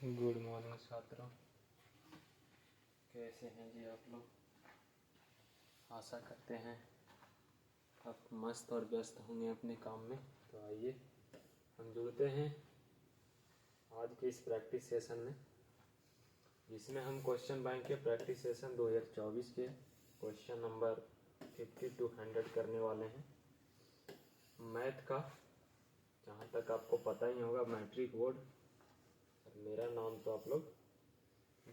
Good morning छात्रों, कैसे हैं जी आप लोग। आशा करते हैं आप मस्त और व्यस्त होंगे अपने काम में। तो आइए हम जुड़ते हैं आज के इस प्रैक्टिस सेशन में, जिसमें हम क्वेश्चन बैंक के प्रैक्टिस सेशन 2024 के क्वेश्चन नंबर 50 to 100 करने वाले हैं। मैथ का, जहाँ तक आपको पता ही होगा, मैट्रिक बोर्ड। और मेरा नाम तो आप लोग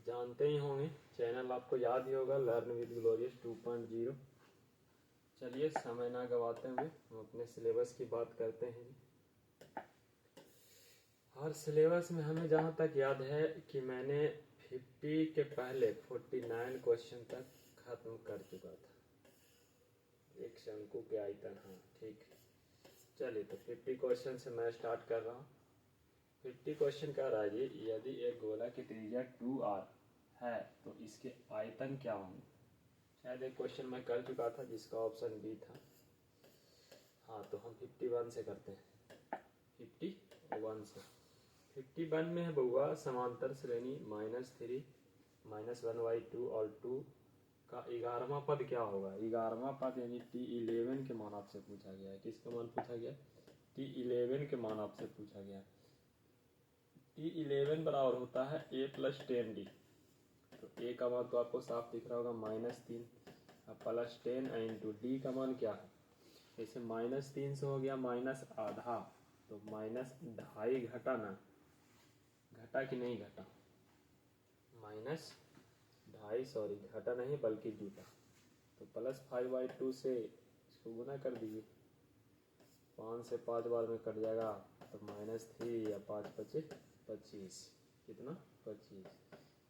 जानते ही होंगे, चैनल आपको याद ही होगा, लर्न विद ग्लोरियस 2.0। चलिए समय ना गवाते हुए हम अपने सिलेबस की बात करते हैं। हर सिलेबस में हमें जहाँ तक याद है कि मैंने 50 के पहले 49 क्वेश्चन तक खत्म कर चुका था। एक शंकु के आयतन, हाँ ठीक। चलिए तो 50 क्वेश्चन से मैं स्टार्ट कर रहा हूँ। 50 क्वेश्चन कह रहा है जी, यदि एक गोला की त्रिज्या 2r है तो इसके आयतन क्या होंगे। शायद एक क्वेश्चन मैं कर चुका था जिसका ऑप्शन बी था। हाँ तो हम 51 से करते हैं। 51 से 51 में है बउआ, समांतर श्रेणी -3 -1/2 और 2 का 11वां पद क्या होगा। 11वां पद यानी T11 के मान आपसे पूछा गया है। किसका मान पूछा गया? T11 के मान आपसे पूछा गया है। T11 बराबर होता है a + 10d। तो a का मान तो आपको साफ दिख रहा होगा -3, अब +10 इंटू डी का मान क्या है। जैसे -3 से हो गया -आधा, तो -2.5 घटा ना, घटा कि नहीं घटा, -2.5, सॉरी घटा नहीं बल्कि जुटा। तो +5/2 से इसको गुना कर दीजिए, 5 से 5 बार में कट जाएगा, तो -3 या 5 × 5 = 25। कितना? 25।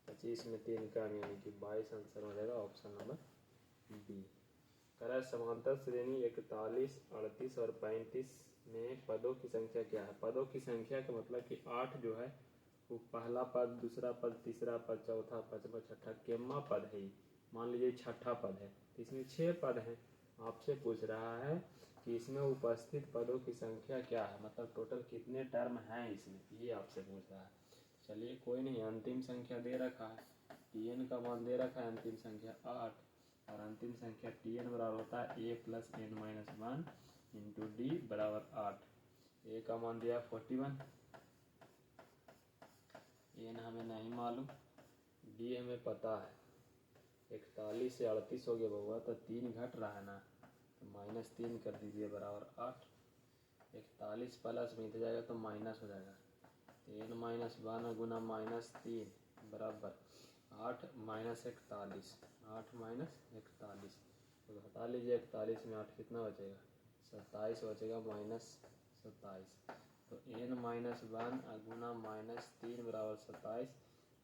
25 में 3 कम यानी कि 22 आंसर हो जाएगा ऑप्शन नंबर बी। कह समांतर श्रेणी 41, 38 और 35 में पदों की संख्या क्या है। पदों की संख्या का मतलब कि 8 जो है वो पहला पद, दूसरा पद, तीसरा पद, चौथा, पांचवा, छठा केम्मा पद है। मान लीजिए छठा पद है, तो इसमें 6 पद हैं। आपसे पूछ रहा है कि इसमें उपस्थित पदों की संख्या क्या है, मतलब टोटल कितने टर्म हैं इसमें, ये आपसे पूछ रहा है। चलिए कोई नहीं, अंतिम संख्या दे रखा है, Tn का मान दे रखा है अंतिम संख्या 8, और अंतिम संख्या Tn बराबर होता है a + n-1 इंटू डी बराबर 8। a का मान दिया 41, n हमें नहीं मालूम, डी हमें पता है। 41 से 38 हो गया बउआ, तो 3 घट रहा है ना, तो -3 कर दीजिए बराबर 8। 41 प्लस में इधर जाएगा तो माइनस हो जाएगा, तो n-1 गुना -3 बराबर 8 -41, 8 -41, तो घटा लीजिए 41 में 8 कितना बचेगा, 27 बचेगा, -27। तो n-1 गुना -3 बराबर 27,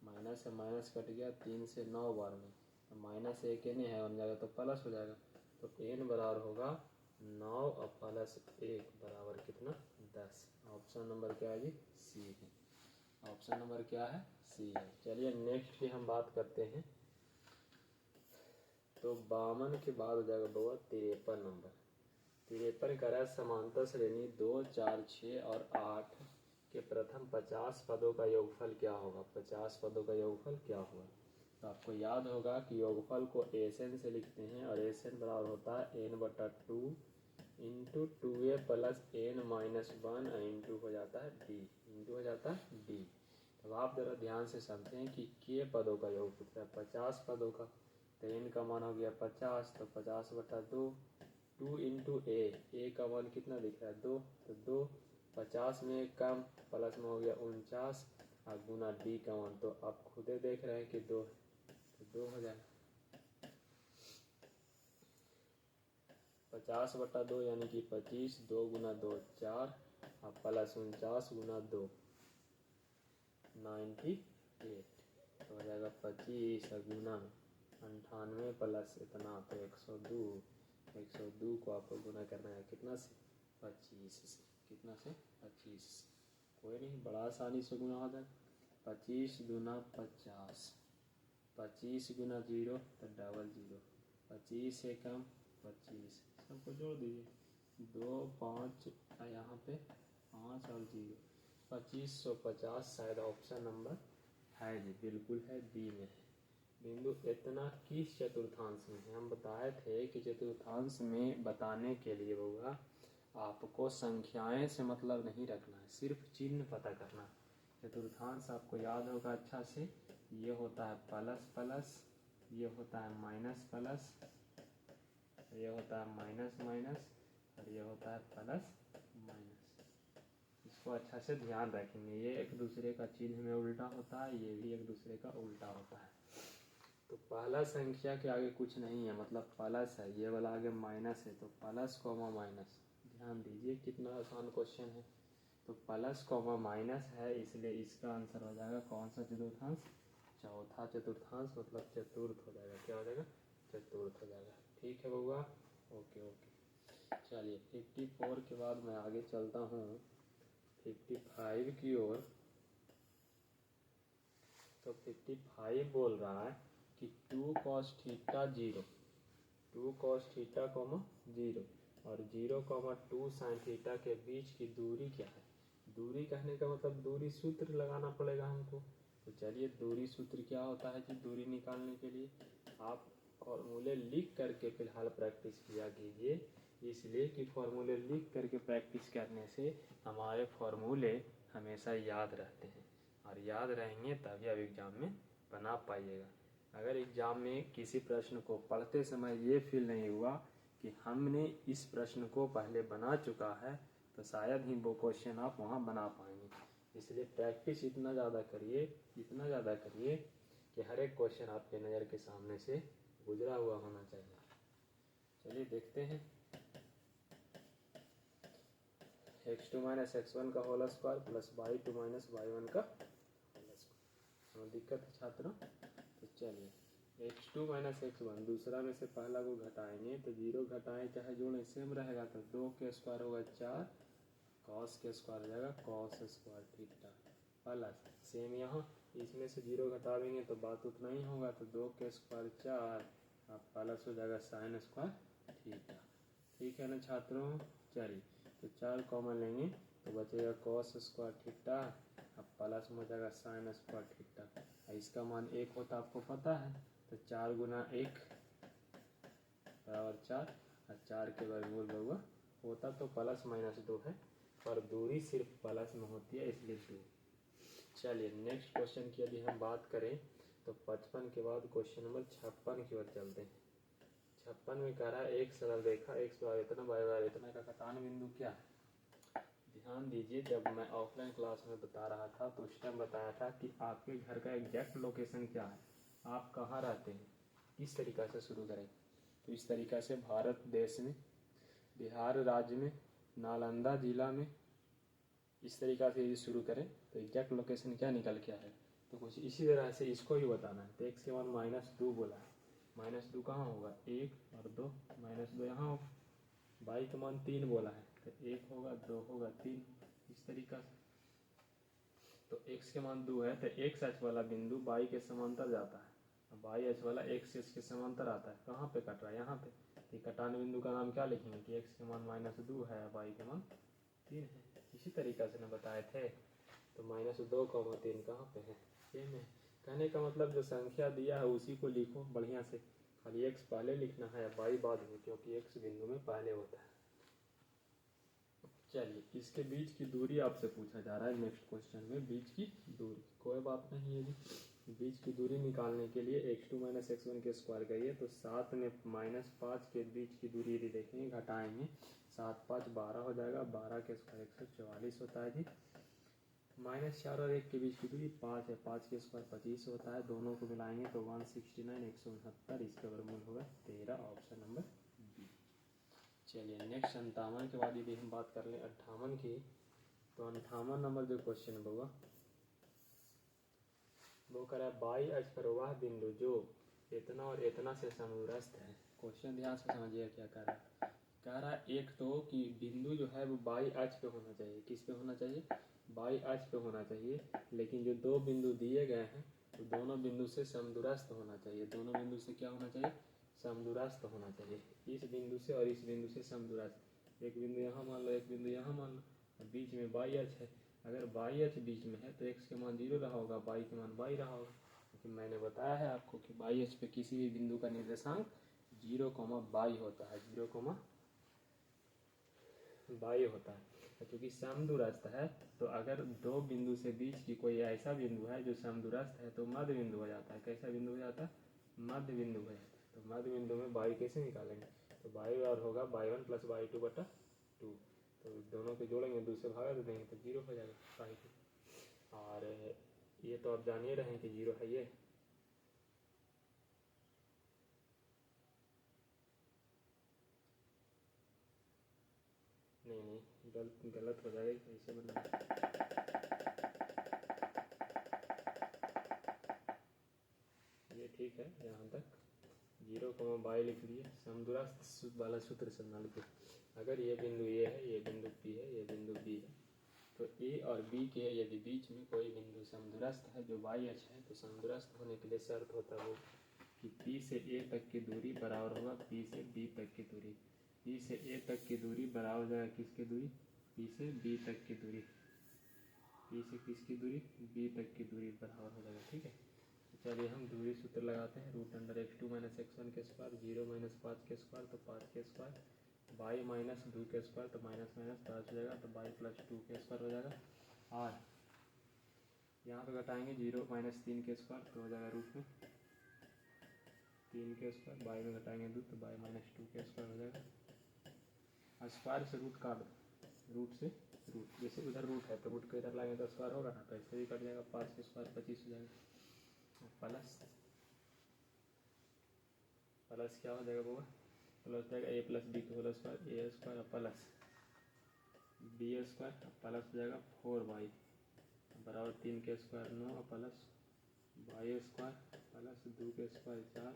माइनस से माइनस कट गया, 3 से 9 बार में, तो -1 n है बन जाएगा, तो प्लस हो जाएगा। तो n बराबर होगा 9 और +1 बराबर कितना, 10। ऑप्शन नंबर क्या है जी? सी है। ऑप्शन नंबर क्या है? सी है। चलिए नेक्स्ट की हम बात करते हैं। तो 52 के बाद हो जाएगा बउआ 53 नंबर। 53 का है समांतर श्रेणी 2, 4, 6 और 8 के प्रथम 50 पदों का योगफल क्या होगा। 50 पदों का योगफल क्या होगा। तो आपको याद होगा कि योगफल को एसएन से लिखते हैं, और एसएन बराबर होता है n/2 into 2a + n-1 into हो जाता है डी, इंटू हो जाता है डी। अब आप जरा ध्यान से समझें कि के पदों का योग पूछ रहा है, 50 पदों का। तो n का मान हो गया 50, तो 50/2, 2 इंटू ए का मान कितना दिख रहा है, 2, तो 2, 50 में एक कम, प्लस में हो गया 49, और गुना डी का मान तो आप खुद ही देख रहे हैं कि 2, तो 2 हो जाएगा। 50/2 यानी कि 25, 2 गुना 2 4, और प्लस 49 गुना 2 98, तो हो जाएगा 25 गुना 98 प्लस इतना, तो 102। 102 को आपको गुना करना है कितना से, 25 से। कितना से? 25। कोई नहीं, बड़ा आसानी से गुना हो जाएगा। 25 दूना 50, 25 गुना 0 तो 00, 25 एकम 25, सबको जोड़ दीजिए, 2 5 यहाँ पे 5 और 0, 2550 शायद ऑप्शन नंबर है जी, बिल्कुल है, बी में है। बिंदु इतना किस चतुर्थांश में है? हम बताए थे कि चतुर्थांश में बताने के लिए होगा आपको संख्याएं से मतलब नहीं रखना है, सिर्फ चिन्ह पता करना है। चतुर्थांश आपको याद होगा अच्छा से, ये होता है प्लस प्लस, ये होता है माइनस प्लस, ये होता है माइनस माइनस, और ये होता है प्लस माइनस। इसको अच्छा से ध्यान रखेंगे, ये एक दूसरे का चिन्ह में उल्टा होता है, ये भी एक दूसरे का उल्टा होता है। तो पहला संख्या के आगे कुछ नहीं है, मतलब प्लस है, ये वाला आगे माइनस है, तो प्लस कॉमा माइनस। ध्यान दीजिए कितना आसान क्वेश्चन है। तो प्लस कॉमा माइनस है, इसलिए इसका आंसर हो जाएगा कौन सा चतुर्थांश? चौथा चतुर्थांश, मतलब चतुर्थ हो जाएगा। क्या हो जाएगा? चतुर्थ हो जाएगा। ठीक है बउआ, ओके ओके। चलिए 54 के बाद मैं आगे चलता हूँ 55 की ओर। तो 55 बोल रहा है कि 2 cos theta 0, 2 cos theta comma 0 और 0 कॉमा 2 sin थीटा के बीच की दूरी क्या है? दूरी कहने का मतलब दूरी सूत्र लगाना पड़ेगा हमको। तो चलिए दूरी सूत्र क्या होता है जी? दूरी निकालने के लिए आप फॉर्मूले लिख करके फिलहाल प्रैक्टिस किया कीजिए, इसलिए कि फॉर्मूले लिख करके प्रैक्टिस करने से हमारे फॉर्मूले हमेशा याद रहते हैं, और याद रहेंगे तभी अब एग्ज़ाम में बना पाइएगा। अगर एग्ज़ाम में किसी प्रश्न को पढ़ते समय ये फील नहीं हुआ कि हमने इस प्रश्न को पहले बना चुका है, तो शायद ही वो क्वेश्चन आप वहाँ बना पाएंगे। इसलिए प्रैक्टिस इतना ज़्यादा करिए, इतना ज़्यादा करिए कि हर एक क्वेश्चन आपके नज़र के सामने से गुजरा हुआ होना चाहिए। चलिए देखते हैं। x2 माइनस x1 का whole square plus y2 minus y1 का होल स्क्वायर। दिक्कत है छात्रों? तो चलिए x2 माइनस x1 दूसरा में से पहला को घटाएंगे, तो 0 घटाएं चाहे जोड़ें सेम रहेगा, तो 2 के स्क्वायर होगा 4, कॉस के स्क्वायर हो जाएगा cos square theta plus same यहाँ इसमें से 0 घटा देंगे तो बात उतना ही होगा, तो 2 के स्क्वायर 4 अब प्लस हो जाएगा साइन स्क्वायर थीटा। ठीक है ना छात्रों? चलिए तो 4 कॉमन लेंगे तो बचेगा कॉस स्क्वायर थीटा, अब प्लस में हो जाएगा साइन स्क्वायर थीटा। इसका मान 1 होता आपको पता है, तो 4 गुना 1 बराबर 4, और 4 के वर्गमूल बराबर होता तो प्लस माइनस 2 है, पर दूरी सिर्फ प्लस में होती है इसलिए 2। चलिए नेक्स्ट क्वेश्चन की यदि हम बात करें तो 55 के बाद क्वेश्चन नंबर 56 की ओर चलते हैं। 56 में कह रहा है एक सरल रेखा x बराबर इतना y बराबर इतना का कटान बिंदु क्या है? ध्यान दीजिए, जब मैं ऑफलाइन क्लास में बता रहा था तो उस टाइम बताया था कि आपके घर का एग्जैक्ट लोकेशन क्या है, आप कहाँ रहते हैं, किस तरीक़ा से शुरू करें। तो इस तरीक़ा से भारत देश में, बिहार राज्य में, नालंदा जिला में, इस तरीक़ा से यदि शुरू करें तो एग्जैक्ट लोकेशन क्या निकल के आए। तो कुछ इसी तरह से इसको ही बताना है। तो x के मान -2 बोला है, -2 कहाँ होगा? 1 और 2, -2 यहाँ होगा। y का मान 3 बोला है, तो 1 होगा 2 होगा 3, इस तरीक़ा से। तो x के मान 2 है तो x अक्ष वाला बिंदु y के समांतर जाता है, अब y अक्ष वाला x के समांतर आता है। कहाँ पे कट रहा है? यहाँ पे। तो कटान बिंदु का नाम क्या लिखेंगे कि x के मान -2 है, y के मान 3 है। इसी तरीक़ा से न बताए थे। तो -2, 3 कहाँ पे है? सेम है। कहने का मतलब जो संख्या दिया है उसी को लिखो बढ़िया से, खाली x पहले लिखना है y बाद में, क्योंकि x बिंदु में पहले होता है। चलिए इसके बीच की दूरी आपसे पूछा जा रहा है नेक्स्ट क्वेश्चन में, बीच की दूरी। कोई बात नहीं है जी, बीच की दूरी निकालने के लिए x2 माइनस x1 के स्क्वायर करिए, तो 7 में -5 के बीच की दूरी यदि देखेंगे घटाएंगे, 7 5 12 हो जाएगा, 12 के स्क्वायर 144 होता है जी। -4 और 1 के बीच की दूरी 5 है, 5 के स्क्वायर 25 होता है, दोनों को मिलाएंगे तो 169 169, इसका वर्गमूल होगा 13, ऑप्शन नंबर बी। चलिए नेक्स्ट 57 के बाद यदि हम बात कर लें 58 की, तो 58 नंबर जो क्वेश्चन होगा वो कह रहा है बाई अक्ष पर वह बिंदु जो इतना और इतना से समदूरस्थ है। क्वेश्चन ध्यान से समझिए क्या कह रहा है। कह रहा है एक तो कि बिंदु जो है वो बाई अक्ष पे होना चाहिए। किस पे होना चाहिए? बाई अक्ष पे होना चाहिए। लेकिन जो दो बिंदु दिए गए हैं तो दोनों बिंदु से समदूरस्थ होना चाहिए। दोनों बिंदु से क्या होना चाहिए? समदूरस्थ होना चाहिए। इस बिंदु से और इस बिंदु से समदूरस्थ। एक बिंदु यहाँ मान लो, एक बिंदु यहाँ मान लो, बीच में बाई अक्ष है, अगर बाई एच बीच में है तो एक्स के मान 0 रहा होगा, बाई के मान बाई रहा होगा, क्योंकि मैंने बताया है आपको कि बाई एच पे किसी भी बिंदु का निर्देशांक 0, बाई होता है, 0, बाई होता है। क्योंकि समदूरस्थ है तो अगर दो बिंदु से बीच की कोई ऐसा बिंदु है जो समदूरस्थ है तो मध्य बिंदु हो जाता है। कैसा बिंदु हो जाता है? मध्य बिंदु हो जाता है। तो मध्य बिंदु में बाई कैसे निकालेंगे? तो बाई और होगा बाई 1 + बाई 2/2। तो दोनों को जोड़ेंगे, 2 से भागा दे देंगे तो 0 हो जाएगा बाई 2। और ये तो आप जान ही रहे हैं कि 0 है ये। नहीं गलत हो जाएगा, ऐसे बना। ये ठीक है, यहाँ तक 0, बाई लिख दिए। समदूरस्थ वाला सूत्र समझा लिखिए। अगर ये बिंदु ए है, ये बिंदु पी है, ये बिंदु बी है, तो ए और बी के यदि बीच में कोई बिंदु समदूरस्थ है जो बाई एच है, तो समदूरस्थ होने के लिए शर्त होता है वो कि पी से ए तक की दूरी बराबर होगा पी से बी तक की दूरी। पी से ए तक की दूरी बराबर हो जाएगा किसकी दूरी? पी से बी तक की दूरी। पी से किसकी दूरी? बी तक की दूरी बराबर हो जाएगा। ठीक है, तो चलिए हम दूरी सूत्र लगाते हैं। √x2 - x1 के स्क्वायर, 0 - 5 के स्क्वायर तो 5 के स्क्वायर, बाई - 2 के स्क्वायर तो माइनस प्लस हो जाएगा, तो बाई + 2 के स्क्वायर हो जाएगा। और यहाँ पे घटाएंगे 0 - 3 के स्क्वायर तो हो जाएगा रूट में 3 के स्क्वायर, बाई में घटाएंगे 2 तो बाई - 2 के स्क्वायर हो जाएगा। और स्क्वायर से रूट काट दो, रूट से रूट, जैसे उधर रूट है तो रूट को इधर लाएंगे तो स्क्वायर होगा ना, तो ऐसे भी कट जाएगा। 5 के स्क्वायर 25 हो जाएगा। प्लस प्लस क्या हो जाएगा बाबा? प्लस जाएगा a + b के whole square, a square plus b square plus हो जाएगा 4y बराबर 3 के square 9 plus y square plus 2 के स्क्वायर 4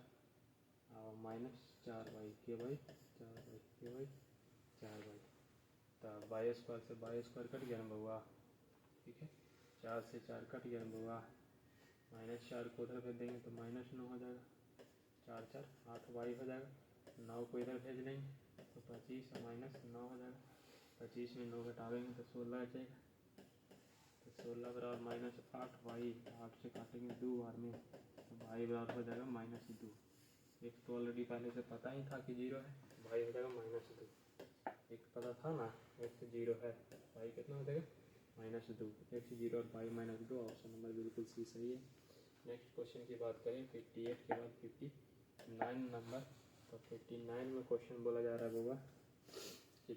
और -4y के बाई 4y के बाई 4y। तो बाई स्क्वायर से बाई स्क्वायर कट गया ना बउआ। ठीक है, 4 से 4 कट गया ना बउआ। -4 को उधर भेज देंगे तो -9 हो जाएगा। 4 4 8 वाई हो जाएगा। 9 को इधर भेज देंगे तो 25 और -9 हो जाएगा। 25 में 9 घटावेंगे तो 16 आ जाएगा। तो 16 बराबर -8 वाई, 8 से काटेंगे 2 बार में तो वाई बराबर हो जाएगा -2। एक तो ऑलरेडी पहले से पता ही था कि 0 है, वाई हो जाएगा -2। एक पता था ना, x 0 है, वाई कितना हो जाएगा? -2। x 0 और वाई -2, ऑप्शन नंबर बिल्कुल सी सही है। नेक्स्ट क्वेश्चन की बात करें 58 के बाद 59 नंबर। तो 59 में क्वेश्चन बोला जा रहा है बाबा कि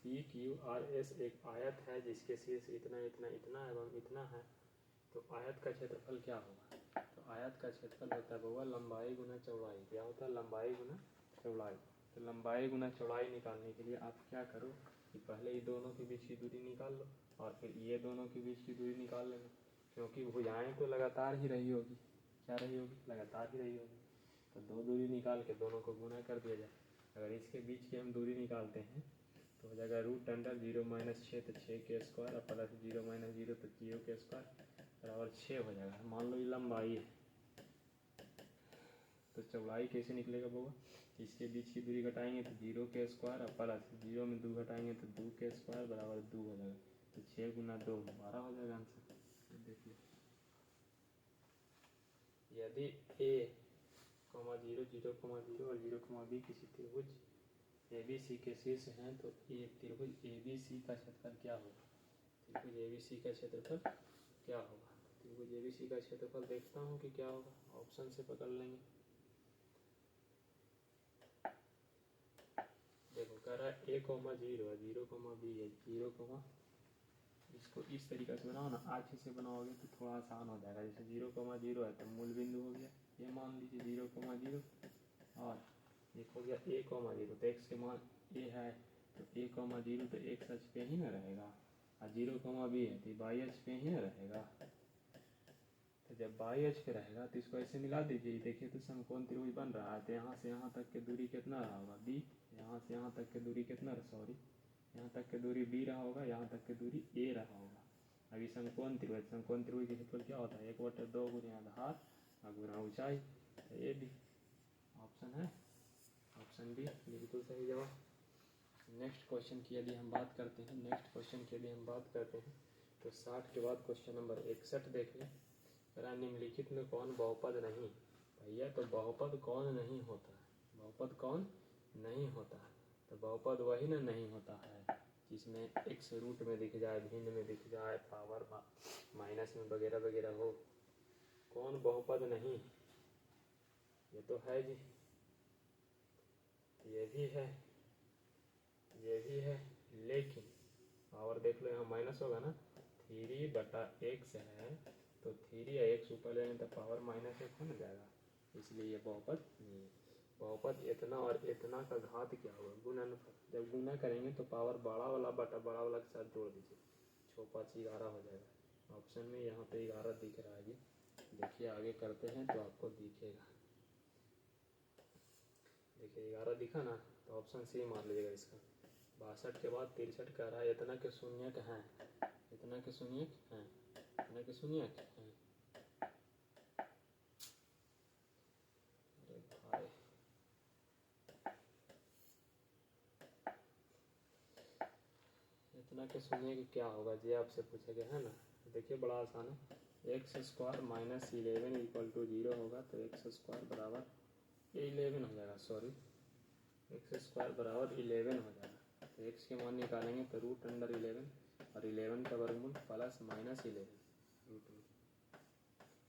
PQRS एक आयत है जिसके शीर्ष इतना इतना इतना एवं इतना है, तो आयत का क्षेत्रफल क्या होगा? तो आयत का क्षेत्रफल होता है बाबा लंबाई गुना चौड़ाई। क्या होता है? लंबाई गुना चौड़ाई। तो लंबाई गुना चौड़ाई निकालने के लिए आप क्या करो कि पहले ये दोनों के बीच की दूरी निकाल लो और फिर ये दोनों के बीच की दूरी निकाल लेना, क्योंकि भुजाएं तो लगातार ही रही होगी। क्या रही होगी? लगातार ही रही होगी। तो दो दूरी निकाल के दोनों को गुना कर दिया जाए। अगर इसके बीच की हम दूरी निकालते हैं तो हो जाएगा √0 - 6 तो 6 के स्क्वायर प्लस 0 - 0 तो 0 के स्क्वायर बराबर 6 हो जाएगा। मान लो ये लंबाई है, तो चौड़ाई कैसे निकलेगा बाबा? इसके बीच की दूरी घटाएंगे तो 0 के स्क्वायर प्लस 0 में 2 घटाएंगे तो 2 के स्क्वायर बराबर 2 हो जाएगा। तो 6 × 2 12 हो जाएगा आंसर। देखिए, यदि a, 0 0 0 और 0, b किसी त्रिभुज ABC के शीर्ष हैं तो ये त्रिभुज ABC का क्षेत्रफल क्या होगा? त्रिभुज ABC का क्षेत्रफल क्या होगा? त्रिभुज ABC का क्षेत्रफल देखता हूँ कि क्या होगा, ऑप्शन से पकड़ लेंगे। देखो कह रहा है a, 0 है, 0, b है, 0, इसको इस तरीके से बनाओ ना, अच्छे से बनाओगे तो थोड़ा आसान हो जाएगा। जैसे 0, 0 है तो मूल बिंदु हो गया, ये मान लीजिए 0, 0 और एक हो गया a, 0 तो x के मान a है तो a, 0 तो x अक्ष पे ही ना रहेगा, और 0, b है तो y अक्ष पे ही ना रहेगा। तो जब y अक्ष पे रहेगा तो इसको ऐसे मिला दीजिए। देखिए तो समकोण त्रिभुज बन रहा है, तो यहाँ से यहाँ तक की दूरी कितना रहा होगा? b। यहाँ से यहाँ तक की दूरी कितना, सॉरी यहाँ तक की दूरी b रहा होगा, यहाँ तक की दूरी a रहा होगा। अभी समकोण त्रिभुज के क्षेत्रफल क्या होता है? 1/2 गुना आधार और गुना ऊंचाई। तो ये भी ऑप्शन है, ऑप्शन बी बिल्कुल सही जवाब। नेक्स्ट क्वेश्चन की यदि हम बात करते हैं, तो 60 के बाद क्वेश्चन नंबर 61 देख लें। निम्नलिखित में कौन बहुपद नहीं? भैया तो बहुपद कौन नहीं होता है? बहुपद कौन नहीं होता है? तो बहुपद वही ना नहीं होता है जिसमें x रूट में दिख जाए, भिन्न में दिख जाए, पावर माइनस में वगैरह वगैरह हो। कौन बहुपद नहीं? ये तो है जी, ये भी है, ये भी है, लेकिन पावर देख लो, यहाँ माइनस होगा ना, 3/x है तो 3 या x ऊपर लेंगे तो पावर -1 हो ना जाएगा, इसलिए ये बहुपद नहीं है। बहुपद इतना और इतना का घात क्या होगा? गुणनफल। जब गुना करेंगे तो पावर बड़ा वाला बटा बड़ा वाला के साथ जोड़ दीजिए, 6 5 11 हो जाएगा। ऑप्शन में यहाँ पे 11 दिख रहा है जी, देखिए आगे करते हैं तो आपको दिखेगा। देखिए 11 दिखा ना, तो ऑप्शन सी मार लीजिएगा इसका। 62 के बाद 63 कह रहा है इतना के शून्यक हैं, इतना के शून्यक हैं, इतना के शून्यक हैं। अरे भाई, इतना के शून्यक क्या होगा जी, आपसे पूछा गया है ना। देखिए बड़ा आसान है, x² - 11 = 0 होगा तो x² बराबर 11 हो जाएगा, सॉरी x² बराबर 11 हो जाएगा। तो x के मान निकालेंगे तो √11 और 11 का वर्गमूल +-11 रूट में।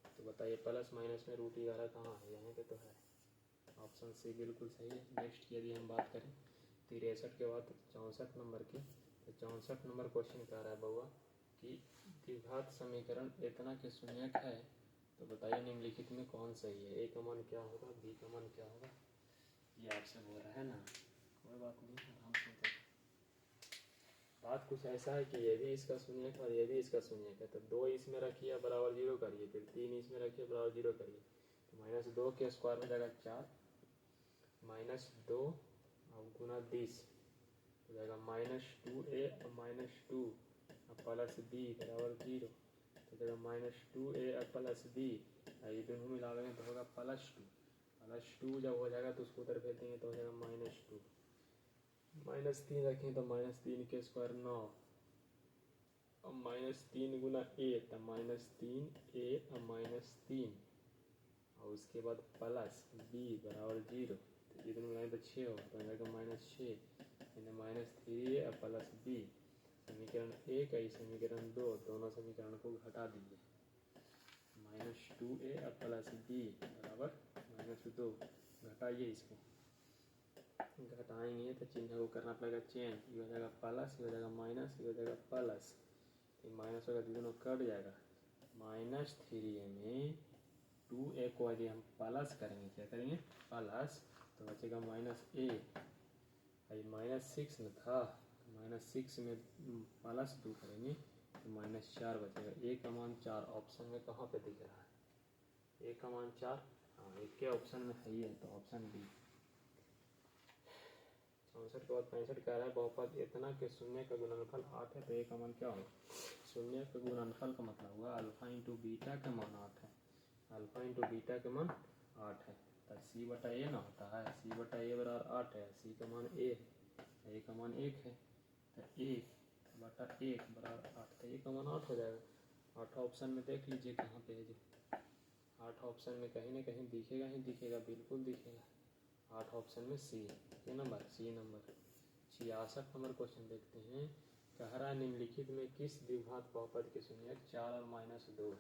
तो बताइए प्लस माइनस में √11 कहाँ है? यहाँ पे तो है, ऑप्शन सी बिल्कुल सही है। नेक्स्ट की यदि हम बात करें 63 के बाद 64 नंबर की, तो 64 नंबर क्वेश्चन कह रहा है बउआ कि द्विघात समीकरण इतना के शून्यक है, तो बताइए निम्नलिखित में कौन सही है? ए का मान क्या होगा, बी का मान क्या होगा? ये आपसे बोल रहा है ना, कोई बात नहीं, आराम से बताइए। बात कुछ ऐसा है कि ये भी इसका शून्यक है और ये भी इसका शून्यक है, तो 2 इसमें रखिए बराबर 0 करिए, फिर 3 इसमें रखिए बराबर 0 करिए, तो -2 के स्क्वायर हो जाएगा 4, -2 और गुना 20 हो जाएगा -2a और -2 प्लस b बराबर 0, तो हो जाएगा -2a और +b, ये दोनों मिला लेंगे तो होगा +2 जब हो जाएगा तो उसको उधर भेज देंगे तो हो जाएगा -2, -3 रखें तो -3 के स्क्वायर 9 और -3 गुना a तो -3a और -3 और उसके बाद प्लस b बराबर 0, तो ये दोनों मिलाएंगे तो 6 होगा, तो हो जाएगा -6 यानी -3a और +b। समीकरण 1 और समीकरण 2 दोनों समीकरण को घटा दीजिए, -2a और +b बराबर -2, घटाइए इसको, घटाएंगे तो चिन्ह को करना पड़ेगा चेंज, ये हो जाएगा प्लस, ये हो जाएगा माइनस, ये हो जाएगा प्लस, ये माइनस होगा तो दोनों कट जाएगा। -3a में 2a को यदि हम प्लस करेंगे, क्या करेंगे प्लस, तो बचेगा -a, -6 में था, -6 में +2 करेंगे तो -4 बचेगा। a का मान 4 ऑप्शन में कहाँ पे दिख रहा है? a का मान 4, हाँ एक के ऑप्शन में है ही है, तो ऑप्शन बी। 64 के बाद 65 कह रहा है बहुपद इतना के शून्य का गुणनफल 8 है, तो ए का मान क्या होगा? शून्य का गुणनफल का मतलब हुआ अल्फा इंटू बीटा का मान 8 है, अल्फा इंटू बीटा का मान 8 है, तो सी बटा ए ना होता है, सी बटा ए बराबर 8 है, सी का मान ए है, ए का मान 1 है, तो 1 बटा 1 बराबर 8, तो ए का मान 8 हो जाएगा। 8 ऑप्शन में देख लीजिए कहाँ पे है जी, 8 ऑप्शन में कहीं ना कहीं दिखेगा ही दिखेगा, बिल्कुल दिखेगा। 8 ऑप्शन में सी, ये number C number. 66 number question देखते हैं, कह रहा है निम्नलिखित में किस द्विघात बहुपद के शून्यक 4 और -2 है?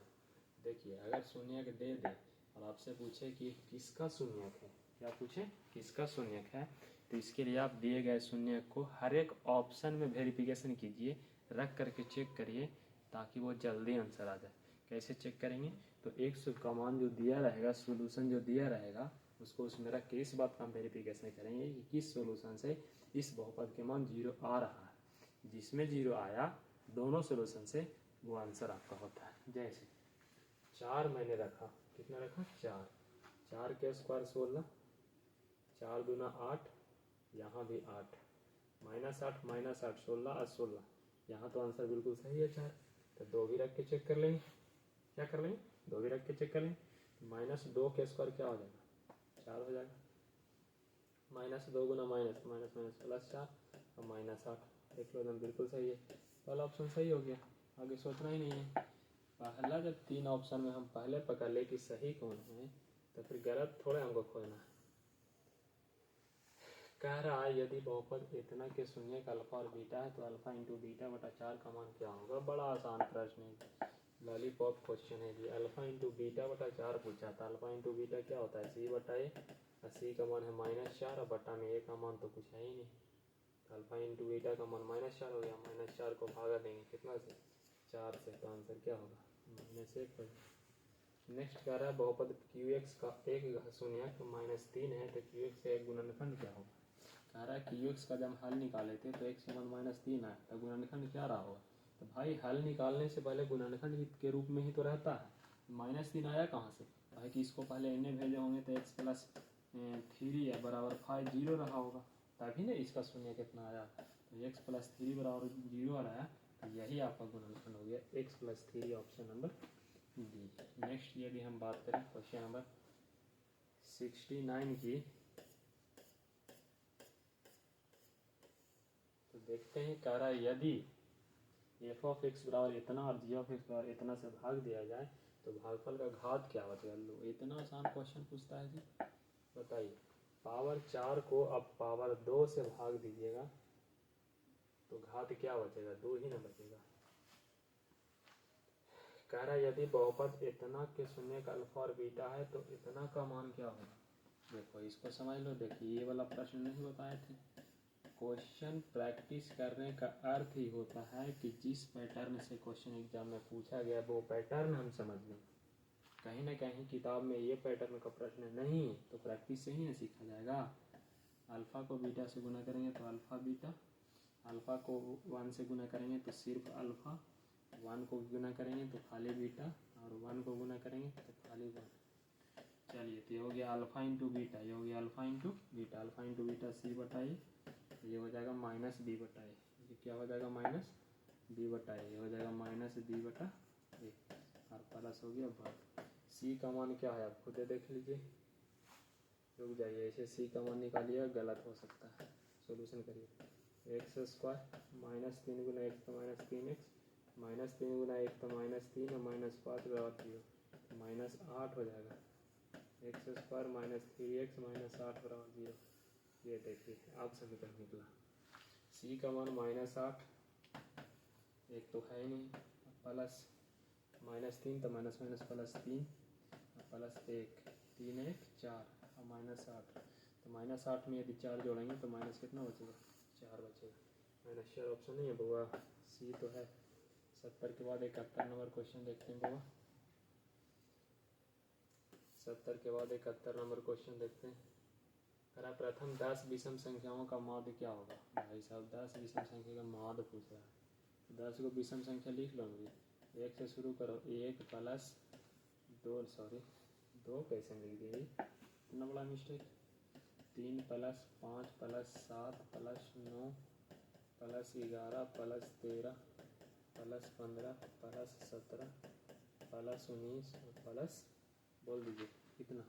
देखिए अगर शून्यक दे दे और आपसे पूछे कि किसका शून्यक है, क्या पूछे किसका शून्यक है, तो इसके लिए आप दिए गए शून्यक को हर एक ऑप्शन में वेरिफिकेशन कीजिए, रख करके चेक करिए ताकि वो जल्दी आंसर आ जाए। कैसे चेक करेंगे? तो एक का मान जो दिया रहेगा, सोल्यूशन जो दिया रहेगा, उसको उसमें रख के इस बात का हम वेरिफिकेशन करेंगे कि किस सोल्यूशन से इस बहुपद के मान 0 आ रहा है। जिसमें 0 आया दोनों सोल्यूशन से वो आंसर आपका होता है। जैसे 4 मैंने रखा, कितना रखा 4, 4 के स्क्वायर 16, 4 दूना 8, यहाँ भी 8, -8 -8 16 और 16, यहाँ तो आंसर बिल्कुल सही है 4, तो 2 भी रख के चेक कर लेंगे। क्या कर लेंगे? 2 भी रख के चेक कर लेंगे, -2 के स्क्वायर क्या हो जाएगा 4 हो जाएगा, -2 गुना माइनस +4 और -8 देख लो एकदम बिल्कुल सही है। पहला ऑप्शन सही हो गया, आगे सोचना ही नहीं है। पहला जब 3 ऑप्शन में हम पहले पकड़ ले कि सही कौन है तो फिर गलत थोड़े हमको खोजना है। कह रहा है यदि बहुपद इतना के शून्य का अल्फा और बीटा है तो अल्फा इंटू बीटा बटा 4 का मान क्या होगा। बड़ा आसान प्रश्न है, लॉलीपॉप क्वेश्चन है जी। अल्फा इंटू बीटा बटा 4 पूछा था। अल्फा इंटू बीटा क्या होता है, c बटा ए, और c का मान है -4 और बटा में a का मान तो कुछ है ही नहीं। अल्फा इंटू बीटा का मान -4 हो गया, -4 को भागा देंगे कितना से, 4 से, तो आंसर क्या होगा, -1 होगा। नेक्स्ट कह रहा है बहुपद QX का एक शून्यक -3 है तो QX का एक गुणनखंड क्या होगा। कह रहा है QX का जब हल निकाले थे तो x समान -3 आया तो गुणनखंड क्या रहा होगा। तो भाई हल निकालने से पहले गुणनखंड के रूप में ही तो रहता है। -3 आया कहाँ से, भाई कि इसको पहले इन्हें भेजे होंगे तो x प्लस 3 है बराबर 5 0 रहा होगा, तभी ना इसका शून्य कितना आया। तो x प्लस 3 बराबर 0 आ रहा है, तो यही आपका गुणनखंड हो गया x plus 3, option number D. Next यदि हम बात करें क्वेश्चन नंबर 69 की, तो देखते हैं। कह रहा है यदि f ऑफ एक्स बराबर इतना और g ऑफ एक्स बराबर इतना से भाग दिया जाए तो भागफल का घात क्या बचेगा। लो इतना आसान क्वेश्चन पूछता है जी, बताइए। पावर 4 को अब पावर 2 से भाग दीजिएगा तो घात क्या बचेगा, 2 ही ना बचेगा। कह रहा है यदि बहुपद इतना के शून्य का अल्फा और बीटा है तो इतना का मान क्या होगा। देखो इसको समझ लो, देखिए ये वाला प्रश्न नहीं बताए थे। क्वेश्चन प्रैक्टिस करने का अर्थ ही होता है कि जिस पैटर्न से क्वेश्चन एग्जाम में पूछा गया वो पैटर्न हम समझ लें। कहीं ना कहीं किताब में ये पैटर्न का प्रश्न नहीं है तो प्रैक्टिस से ही ना सीखा जाएगा। अल्फ़ा को बीटा से गुना करेंगे तो अल्फ़ा बीटा, अल्फ़ा को 1 से गुना करेंगे तो सिर्फ अल्फ़ा, 1 को गुना करेंगे तो खाली बीटा, और 1 को गुना करेंगे तो खाली 1। चलिए तो ये हो गया अल्फ़ा इंटू बीटा, ये हो गया alpha into beta. Alpha into beta c बटा ए, ये हो जाएगा -b बटा ए। ये क्या हो जाएगा, -b बटा ए, ये हो जाएगा -b बटा ए, और प्लस हो गया भाग। c का मान क्या है आप खुद देख लीजिए, रुक जाइए, ऐसे c का मान निकालिए, गलत हो सकता है। सॉल्यूशन करिए। एक्स स्क्वायर -3 गुना एक्स तो -3x, -3 गुना 1 तो -3 और -5 बराबर 0, -8 हो जाएगा। एक्स स्क्वायर -3x -8 बराबर 0। ये देखिए आप समीकरण निकला। c का मान -8, एक तो है ही नहीं, प्लस -3 तो माइनस माइनस प्लस 3 प्लस 1, 3 1 4 और -8, तो -8 में यदि 4 जोड़ेंगे तो माइनस कितना बचेगा, 4 बचेगा। -4 ऑप्शन नहीं है बुआ, सी तो है। 70 के बाद 71 नंबर क्वेश्चन देखते हैं बुआ। 70 के बाद 71 नंबर क्वेश्चन देखते हैं। अरे प्रथम 10 विषम संख्याओं का माध्य क्या होगा। भाई साहब 10 विषम संख्या का माध्य पूछ रहा है। 10 को विषम संख्या लिख लो मुझे, 1 से शुरू करो, 1 प्लस 2, सॉरी 2 कैसे लिख दिए, इतना बड़ा mistake. 3 plus 5 plus 7 plus 9 plus 11 plus 13 plus 15 plus 17 plus 19 plus, बोल दीजिए कितना,